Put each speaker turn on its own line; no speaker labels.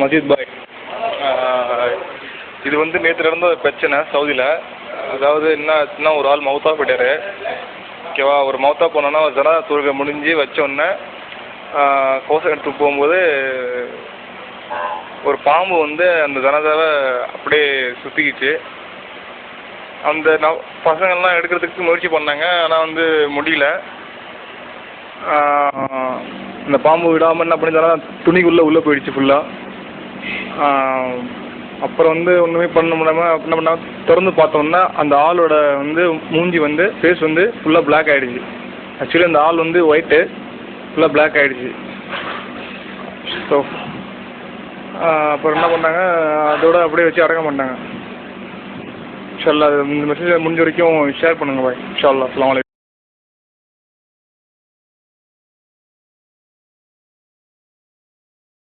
மஜீத் பாய். இது வந்து நேற்று நடந்த பிரச்சனை சவுதியில். அதாவது என்ன ஆச்சுன்னா, ஒரு ஆள் மவுத்தா போயிட்டார். ஓகேவா? ஒரு மவுத்தா போனோன்னா ஒரு ஜனாதா தொழுகை முடிஞ்சு வச்சோடனே கோசம் எடுத்து போகும்போது ஒரு பாம்பு வந்து அந்த ஜனாதாவை அப்படியே சுற்றிக்கிச்சு. அந்த பசங்கள்லாம் எடுக்கிறதுக்கு முயற்சி பண்ணாங்க, ஆனால் வந்து முடியல. இந்த பாம்பு விடாமல் என்ன பண்ணியிருந்தாலும் துணிக்குள்ளே உள்ளே போயிடுச்சு ஃபுல்லாக. அப்புறம் வந்து ஒன்றுமே பண்ண முடியாமல் என்ன பண்ணால் திறந்து பார்த்தோம்னா அந்த ஆளோட வந்து மூஞ்சி வந்து ஃபேஸ் வந்து ஃபுல்லாக பிளாக் ஆகிடுச்சு. ஆக்சுவலி அந்த ஆள் வந்து ஒயிட்டு, ஃபுல்லாக பிளாக் ஆகிடுச்சு. ஸோ அப்புறம் என்ன பண்ணாங்க, அதோட அப்படியே வச்சு அடக்கம் பண்ணாங்க. இன்ஷா அல்லாஹ் இந்த மெசேஜை முடிஞ்ச வரைக்கும் ஷேர் பண்ணுங்கள் பாய். இன்ஷா அல்லாஹ். அஸ்ஸலாமு அலைக்கும்.